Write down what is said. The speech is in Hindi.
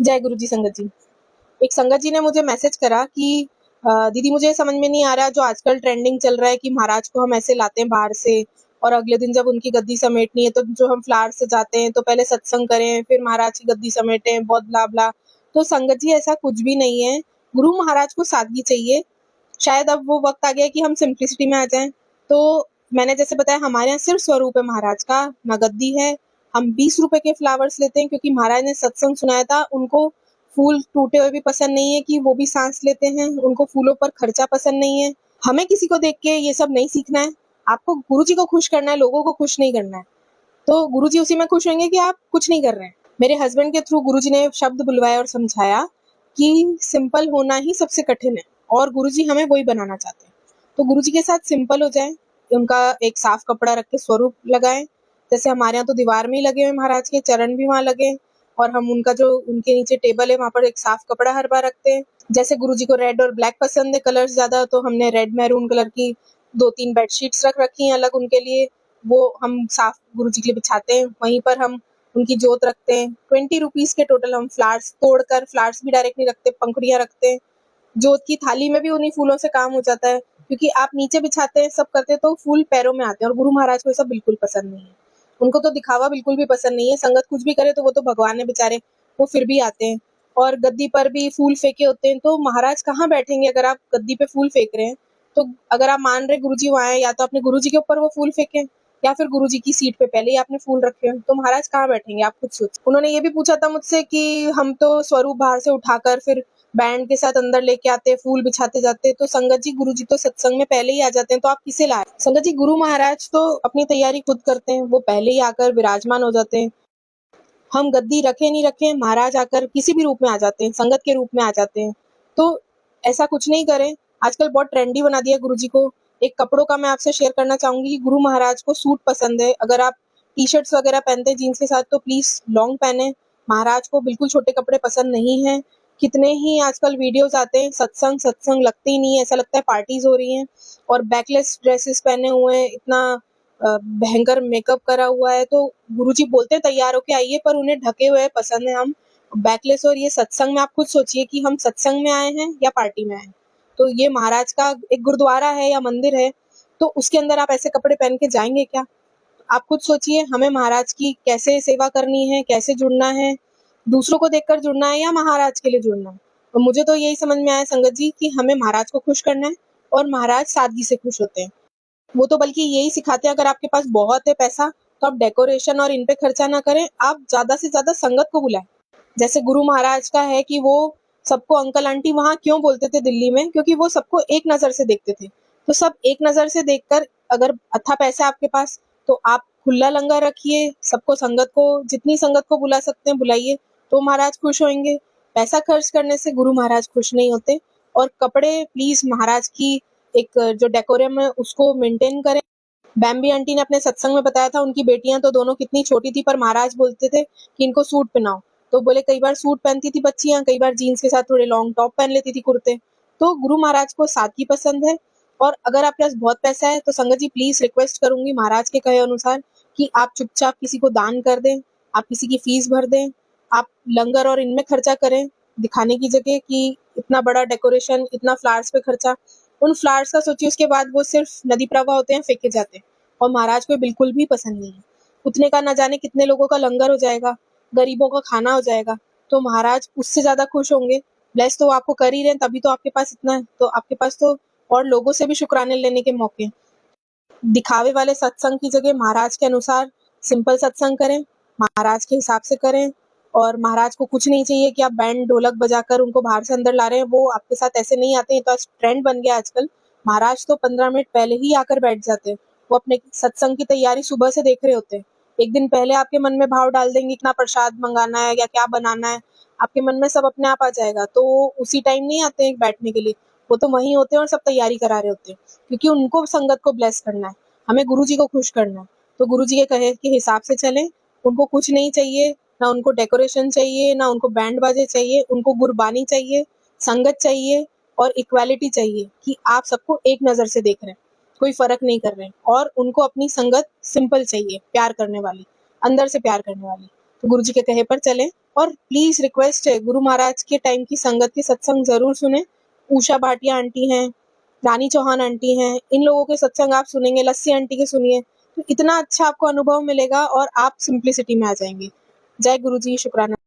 जय गुरु जी संगत जी। एक संगत जी ने मुझे मैसेज करा कि दीदी मुझे समझ में नहीं आ रहा जो आजकल ट्रेंडिंग चल रहा है कि महाराज को हम ऐसे लाते हैं बाहर से और अगले दिन जब उनकी गद्दी समेटनी है तो जो हम फ्लावर से जाते हैं तो पहले सत्संग करें फिर महाराज की गद्दी समेटें, बहुत ब्ला ब्ला। तो संगत जी ऐसा कुछ भी नहीं है। गुरु महाराज को सादगी चाहिए। शायद अब वो वक्त आ गया कि हम सिंप्लिसिटी में आ जाएं। तो मैंने जैसे बताया हमारे यहाँ सिर्फ स्वरूप है महाराज का, ना गद्दी है। हम 20 रुपए के फ्लावर्स लेते हैं क्योंकि महाराज ने सत्संग सुनाया था। उनको फूल टूटे हुए भी पसंद नहीं है कि वो भी सांस लेते हैं, उनको फूलों पर खर्चा पसंद नहीं है। हमें किसी को देख के ये सब नहीं सीखना है। आपको गुरु जी को खुश करना है, लोगों को खुश नहीं करना है। तो गुरु जी उसी में खुश होंगे कि आप कुछ नहीं कर रहे हैं। मेरे हस्बैंड के थ्रू गुरु जी ने शब्द बुलवाया और समझाया कि सिंपल होना ही सबसे कठिन है और गुरु जी हमें वही बनाना चाहते हैं। तो गुरु जी के साथ सिंपल हो जाए, उनका एक साफ कपड़ा रख के स्वरूप लगाएं। जैसे हमारे यहाँ तो दीवार में ही लगे हुए महाराज के चरण भी वहाँ लगे और हम उनका जो उनके नीचे टेबल है वहाँ पर एक साफ कपड़ा हर बार रखते हैं। जैसे गुरु जी को रेड और ब्लैक पसंद है कलर्स ज्यादा, तो हमने रेड मैरून कलर की 2-3 बेडशीट्स रख रखी हैं अलग उनके लिए। वो हम साफ गुरु जी के लिए बिछाते हैं। वहीं पर हम उनकी जोत रखते हैं। 20 रुपीज के टोटल हम फ्लावर्स तोड़कर, फ्लावर्स भी डायरेक्ट नहीं रखते, पंखुड़ियाँ रखते हैं। जोत की थाली में भी उन्हीं फूलों से काम हो जाता है क्योंकि आप नीचे बिछाते हैं सब करते हैं तो फूल पैरों में आते हैं और गुरु महाराज को ये सब बिल्कुल पसंद नहीं है। उनको तो दिखावा बिल्कुल भी पसंद नहीं है। संगत कुछ भी करे तो वो तो भगवान है बेचारे, वो फिर भी आते हैं। और गद्दी पर भी फूल फेंके होते हैं तो महाराज कहाँ बैठेंगे अगर आप गद्दी पे फूल फेंक रहे हैं। तो अगर आप मान रहे गुरु जी वहाँ है, या तो अपने गुरु जी के ऊपर वो फूल फेंके या फिर गुरु जी की सीट पे पहले ही आपने फूल रखे हैं, तो महाराज कहाँ बैठेंगे आप खुद सोच। उन्होंने ये भी पूछा था मुझसे कि हम तो स्वरूप बाहर से उठाकर फिर बैंड के साथ अंदर लेके आते, फूल बिछाते जाते। तो संगत जी गुरु जी तो सत्संग में पहले ही आ जाते हैं, तो आप किसे ला रहे हैं? संगत जी गुरु महाराज तो अपनी तैयारी खुद करते हैं, वो पहले ही आकर विराजमान हो जाते हैं। हम गद्दी रखे नहीं रखे, महाराज आकर किसी भी रूप में आ जाते हैं, संगत के रूप में आ जाते हैं। तो ऐसा कुछ नहीं करें। आजकल बहुत ट्रेंडी बना दिया गुरु जी को। एक कपड़ों का मैं आपसे शेयर करना चाहूंगी। गुरु महाराज को सूट पसंद है। अगर आप टी शर्ट्स वगैरह पहनते हैं जीन्स के साथ तो प्लीज लॉन्ग पहने। महाराज को बिल्कुल छोटे कपड़े पसंद नहीं है। कितने ही आजकल वीडियोस आते हैं, सत्संग सत्संग लगते ही नहीं है, ऐसा लगता है पार्टीज हो रही हैं। और बैकलेस ड्रेसेस पहने हुए हैं, इतना भयंकर मेकअप करा हुआ है। तो गुरुजी बोलते हैं तैयार होके आइए, पर उन्हें ढके हुए पसंद है हम बैकलेस। और ये सत्संग में आप खुद सोचिए कि हम सत्संग में आए हैं या पार्टी में आए हैं। तो ये महाराज का एक गुरुद्वारा है या मंदिर है, तो उसके अंदर आप ऐसे कपड़े पहन के जाएंगे क्या? आप खुद सोचिए, हमें महाराज की कैसे सेवा करनी है, कैसे जुड़ना है, दूसरों को देखकर जुड़ना है या महाराज के लिए जुड़ना है। तो मुझे तो यही समझ में आया संगत जी कि हमें महाराज को खुश करना है और महाराज सादगी से खुश होते हैं। वो तो बल्कि यही सिखाते हैं, अगर आपके पास बहुत है पैसा तो आप डेकोरेशन और इन पे खर्चा ना करें, आप ज्यादा से ज्यादा संगत को बुलाएं। जैसे गुरु महाराज का है कि वो सबको अंकल आंटी वहां क्यों बोलते थे दिल्ली में, क्योंकि वो सबको एक नजर से देखते थे। तो सब एक नजर से देखकर, अगर अच्छा पैसा है आपके पास तो आप खुला लंगर रखिए, सबको संगत को जितनी संगत को बुला सकते हैं बुलाइए, तो महाराज खुश होंगे। पैसा खर्च करने से गुरु महाराज खुश नहीं होते। और कपड़े प्लीज महाराज की एक जो डेकोरम है उसको मेंटेन करें। बैम्बी आंटी ने अपने सत्संग में बताया था उनकी बेटियां तो दोनों कितनी छोटी थी, पर महाराज बोलते थे कि इनको सूट पहनाओ। तो बोले कई बार सूट पहनती थी बच्चियां, कई बार जीन्स के साथ थोड़े लॉन्ग टॉप पहन लेती थी, कुर्ते। तो गुरु महाराज को सादगी पसंद है। और अगर आपके पास बहुत पैसा है तो संगत जी प्लीज रिक्वेस्ट करूंगी महाराज के कहे अनुसार कि आप चुपचाप किसी को दान कर दें, आप किसी की फीस भर दें, आप लंगर और इनमें खर्चा करें दिखाने की जगह कि इतना बड़ा डेकोरेशन, इतना फ्लावर्स पे खर्चा। उन फ्लावर्स का सोचिए, उसके बाद वो सिर्फ नदी प्रवाह होते हैं, फेंके जाते हैं और महाराज को बिल्कुल भी पसंद नहीं है। उतने का न जाने कितने लोगों का लंगर हो जाएगा, गरीबों का खाना हो जाएगा, तो महाराज उससे ज्यादा खुश होंगे। ब्लेस तो आपको कर ही रहे हैं, तभी तो आपके पास इतना है। तो आपके पास तो और लोगों से भी शुक्राने लेने के मौके हैं। दिखावे वाले सत्संग की जगह महाराज के अनुसार सिंपल सत्संग करें, महाराज के हिसाब से करें। और महाराज को कुछ नहीं चाहिए कि आप बैंड ढोलक बजाकर उनको बाहर से अंदर ला रहे हैं, वो आपके साथ ऐसे नहीं आते हैं। तो आज ट्रेंड बन गया आजकल। महाराज तो 15 मिनट पहले ही आकर बैठ जाते हैं। वो अपने सत्संग की तैयारी सुबह से देख रहे होते हैं। एक दिन पहले आपके मन में भाव डाल देंगे कितना प्रसाद मंगाना है या क्या बनाना है, आपके मन में सब अपने आप आ जाएगा। तो उसी टाइम नहीं आते हैं बैठने के लिए, वो तो वहीं होते हैं और सब तैयारी करा रहे होते हैं, क्योंकि उनको संगत को ब्लेस करना है, हमें गुरु जी को खुश करना है। तो गुरु जी के कहे के हिसाब से चलें। उनको कुछ नहीं चाहिए, ना उनको डेकोरेशन चाहिए, ना उनको बैंड बाजे चाहिए, उनको गुरबानी चाहिए, संगत चाहिए और इक्वालिटी चाहिए कि आप सबको एक नजर से देख रहे हैं, कोई फर्क नहीं कर रहे हैं। और उनको अपनी संगत सिंपल चाहिए, प्यार करने वाली, अंदर से प्यार करने वाली। तो गुरु जी के कहे पर चलें और प्लीज रिक्वेस्ट है, गुरु महाराज के टाइम की संगत के सत्संग जरूर सुने। उषा भाटिया आंटी हैं, रानी चौहान आंटी हैं, इन लोगों के सत्संग आप सुनेंगे, लस्सी आंटी के सुनिए, तो इतना अच्छा आपको अनुभव मिलेगा और आप सिंप्लिसिटी में आ जाएंगे। जय गुरु जी, शुक्राना।